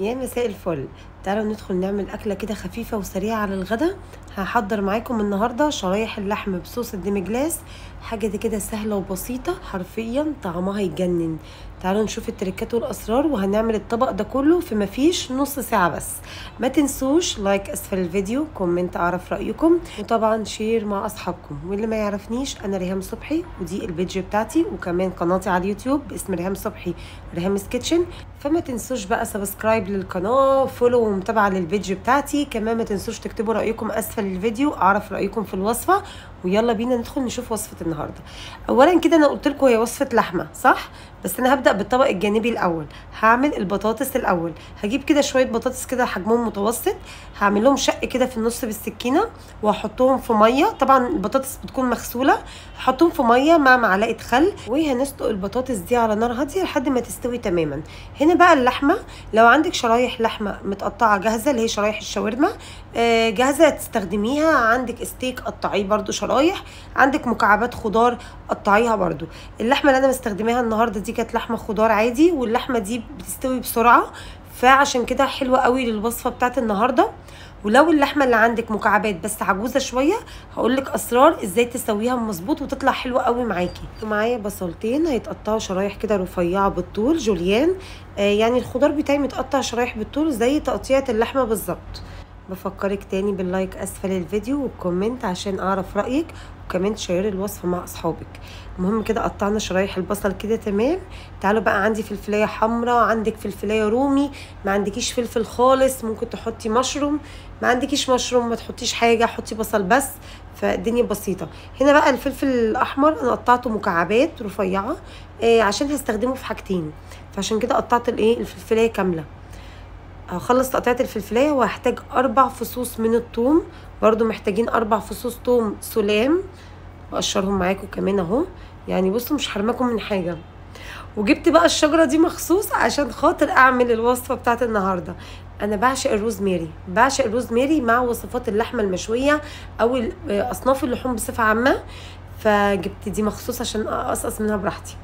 يا مساء الفل. تعالوا ندخل نعمل أكلة كده خفيفة وسريعة على الغدا. هحضر معاكم النهاردة شرايح اللحم بصوص الديمجلاس. حاجة دي كده سهلة وبسيطة، حرفيا طعمها يجنن. تعالوا نشوف التركات والأسرار وهنعمل الطبق ده كله في مفيش نص ساعة بس. ما تنسوش لايك أسفل الفيديو، كومنت أعرف رأيكم، وطبعا شير مع أصحابكم. واللي ما يعرفنيش، أنا ريهام صبحي، ودي البيج بتاعتي وكمان قناتي على اليوتيوب باسم ريهام صبحي، ريهام's كيتشن. فما تنسوش بقى سبسكرايب للقناه، فولو ومتابعه للبيج بتاعتي. كمان ما تنسوش تكتبوا رايكم اسفل الفيديو، اعرف رايكم في الوصفه. ويلا بينا ندخل نشوف وصفه النهارده. اولا كده انا قلت لكم هي وصفه لحمه صح، بس انا هبدا بالطبق الجانبي الاول. هعمل البطاطس الاول. هجيب كده شويه بطاطس كده حجمهم متوسط، هعمل لهم شق كده في النص بالسكينه وهحطهم في ميه. طبعا البطاطس بتكون مغسوله، هحطهم في ميه مع معلقه خل، وهنسلق البطاطس دي على نار هاديه لحد ما تستوي تماما. هنا بقى اللحمه، لو عندك شرايح لحمه متقطعه جاهزه اللي هي شرايح الشاورما جاهزه تستخدميها، عندك ستيك قطعيه برده شرايح، عندك مكعبات خضار قطعيها برده. اللحمه اللي انا مستخدماها النهارده دي كانت لحمه خضار عادي، واللحمه دي بتستوي بسرعه، فعشان كده حلوه قوي للوصفه بتاعت النهارده. ولو اللحمه اللي عندك مكعبات بس عجوزه شويه، هقولك اسرار ازاي تسويها مظبوط وتطلع حلوه قوي معاكي. معايا بصلتين هيتقطعوا شرايح كده رفيعه بالطول جوليان، يعني الخضار بتاعي متقطع شرايح بالطول زي تقطيعه اللحمه بالظبط. بفكرك تاني باللايك اسفل الفيديو والكومنت عشان اعرف رايك، وكمان تشيري الوصفه مع اصحابك. المهم كده قطعنا شرايح البصل كده تمام. تعالوا بقى، عندي فلفلايه حمراء، عندك فلفلايه رومي، ما عندكيش فلفل خالص ممكن تحطي مشروم، ما عندكيش مشروم ما تحطيش حاجه، حطي بصل بس، فالدنيا بسيطه. هنا بقى الفلفل الاحمر انا قطعته مكعبات رفيعه عشان هستخدمه في حاجتين، فعشان كده قطعت الفلفلايه كامله. هخلص تقطيعة الفلفلايه وهحتاج 4 فصوص من الثوم، برضو محتاجين 4 فصوص ثوم سلام، بقشرهم معاكم كمان اهو، يعني بصوا مش حرماكم من حاجه. وجبت بقى الشجره دي مخصوص عشان خاطر اعمل الوصفه بتاعت النهارده. انا بعشق الروزماري، بعشق الروزماري مع وصفات اللحمه المشويه او اصناف اللحوم بصفه عامه، فجبت دي مخصوص عشان اقصقص منها براحتي.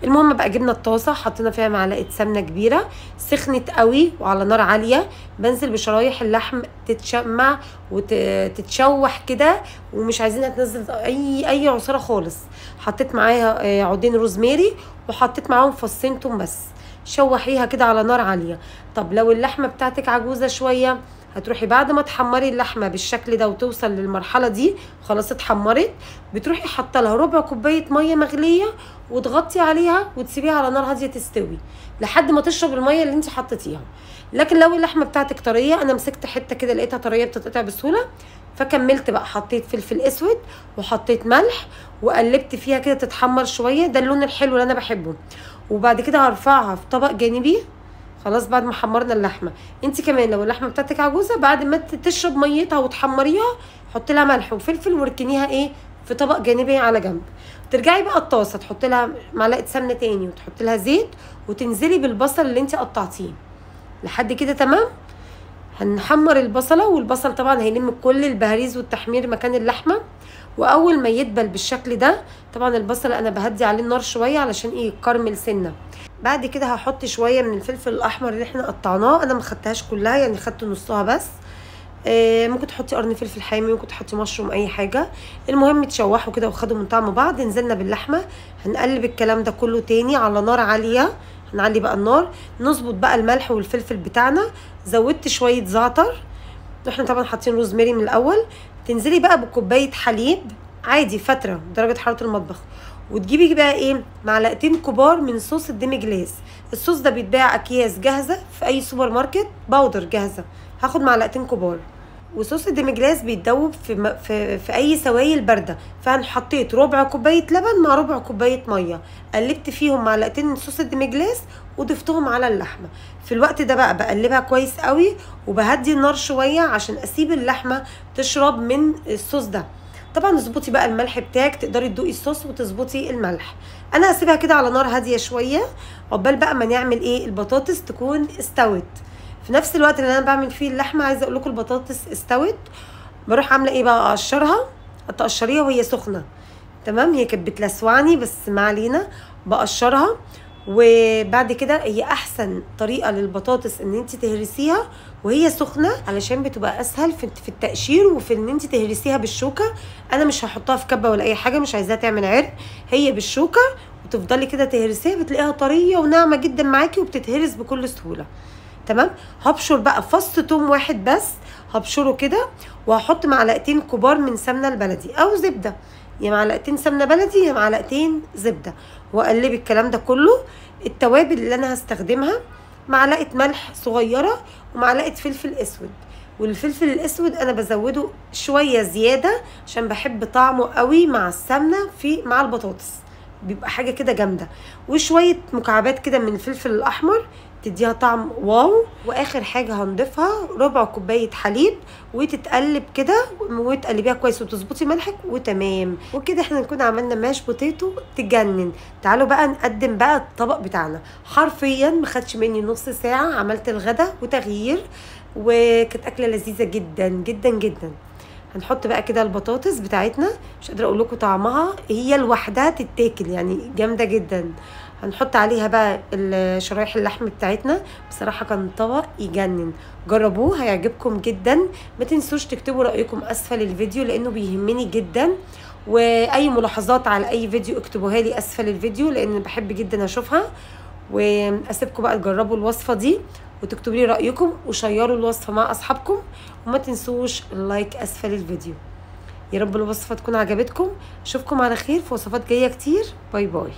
المهم بقى جبنا الطاسه، حطينا فيها معلقه سمنه كبيره، سخنت قوي وعلى نار عاليه. بنزل بشرايح اللحم تتشمع وتتشوح كده، ومش عايزينها تنزل اي عصاره خالص. حطيت معاها عودين روزماري، وحطيت معاهم فصين توم بس. شوحيها كده على نار عاليه. طب لو اللحمه بتاعتك عجوزه شويه، هتروحي بعد ما تحمري اللحمه بالشكل ده وتوصل للمرحله دي خلاص اتحمرت، بتروحي حاطه لها ربع كوبايه ميه مغليه وتغطي عليها وتسيبيها على نار هاديه تستوي لحد ما تشرب الميه اللي انت حطيتيها. لكن لو اللحمه بتاعتك طريه، انا مسكت حته كده لقيتها طريه بتتقطع بسهوله، فكملت بقى حطيت فلفل اسود وحطيت ملح وقلبت فيها كده تتحمر شويه، ده اللون الحلو اللي انا بحبه. وبعد كده هرفعها في طبق جانبي خلاص بعد ما حمرنا اللحمه. انت كمان لو اللحمه بتاعتك عجوزه، بعد ما تشرب ميتها وتحمريها، حطي لها ملح وفلفل واركنيها في طبق جانبي على جنب. ترجعي بقى الطاسه تحطي لها معلقه سمنه تاني وتحطي لها زيت، وتنزلي بالبصل اللي انت قطعتيه لحد كده تمام. هنحمر البصله، والبصل طبعا هيلم كل البهاريز والتحمير مكان اللحمه. واول ما يدبل بالشكل ده، طبعا البصل انا بهدي عليه النار شويه علشان يكرمل سنه. بعد كده هحط شويه من الفلفل الاحمر اللي احنا قطعناه، انا ما خدتهاش كلها يعني خدت نصها بس. ممكن تحطي قرن فلفل حامي، ممكن تحطي مشروم، اي حاجه. المهم تشوحوا كده وخدوا من طعم بعض. نزلنا باللحمه، هنقلب الكلام ده كله تاني على نار عاليه. هنعلي بقى النار، نظبط بقى الملح والفلفل بتاعنا. زودت شويه زعتر، احنا طبعا حاطين روزماري من الاول. تنزلي بقى بكوبايه حليب عادي فتره درجه حراره المطبخ، وتجيبي بقى معلقتين كبار من صوص الديمجلاس. الصوص ده بيتباع اكياس جاهزه في اي سوبر ماركت، باودر جاهزه. هاخد معلقتين كبار. وصوص الديمجلاس بيتدوب في اي سوائل بارده، فانا حطيت ربع كوبايه لبن مع ربع كوبايه ميه، قلبت فيهم معلقتين من صوص الديمجلاس وضفتهم على اللحمه. في الوقت ده بقى بقلبها كويس قوي، وبهدي النار شويه عشان اسيب اللحمه تشرب من الصوص ده. طبعا اظبطي بقى الملح بتاعك، تقدري تدوقي الصوص وتظبطي الملح. انا هسيبها كده على نار هاديه شويه عقبال بقى ما نعمل البطاطس تكون استوت. في نفس الوقت اللي انا بعمل فيه اللحمه، عايزه اقول لكم البطاطس استوت. بروح عامله بقى اقشرها، تقشريها وهي سخنه تمام. هي كانت بتلسوعني بس ما علينا، بقشرها وبعد كده هي احسن طريقه للبطاطس ان انت تهرسيها وهي سخنه، علشان بتبقى اسهل في التقشير وفي ان انت تهرسيها بالشوكه. انا مش هحطها في كبه ولا اي حاجه، مش عايزاها تعمل عرق، هي بالشوكه وتفضلي كده تهرسيها، بتلاقيها طريه وناعمه جدا معاكي وبتتهرس بكل سهوله. تمام. هبشر بقى فص توم واحد بس، هبشره كده، وهحط معلقتين كبار من سمنه البلدي او زبده، يا معلقتين سمنه بلدي يا معلقتين زبده، واقلب الكلام ده كله. التوابل اللي انا هستخدمها: معلقه ملح صغيره ومعلقه فلفل اسود، والفلفل الاسود انا بزوده شويه زياده عشان بحب طعمه قوي مع السمنه مع البطاطس، بيبقى حاجه كده جامده. وشويه مكعبات كده من الفلفل الاحمر تديها طعم واو. واخر حاجه هنضيفها ربع كوبايه حليب، وتتقلب كده وتقلبيها كويس وتظبطي ملحك وتمام. وكده احنا نكون عملنا ماش بوتيتو تجنن. تعالوا بقى نقدم بقى الطبق بتاعنا. حرفيا ما خدش مني نص ساعه، عملت الغدا وتغيير، وكانت اكله لذيذه جدا جدا جدا. هنحط بقى كده البطاطس بتاعتنا، مش قادره اقول لكم طعمها، هي لوحدها تتاكل يعني جامده جدا. هنحط عليها بقى شرايح اللحم بتاعتنا. بصراحه كان طبق يجنن، جربوه هيعجبكم جدا. ما تنسوش تكتبوا رايكم اسفل الفيديو لانه بيهمني جدا، واي ملاحظات على اي فيديو اكتبوها لي اسفل الفيديو لان بحب جدا اشوفها. واسيبكم بقى تجربوا الوصفه دي وتكتبوا لي رايكم، وشيروا الوصفه مع اصحابكم، وما تنسوش اللايك اسفل الفيديو. يا رب الوصفه تكون عجبتكم. اشوفكم على خير في وصفات جايه كتير. باي باي.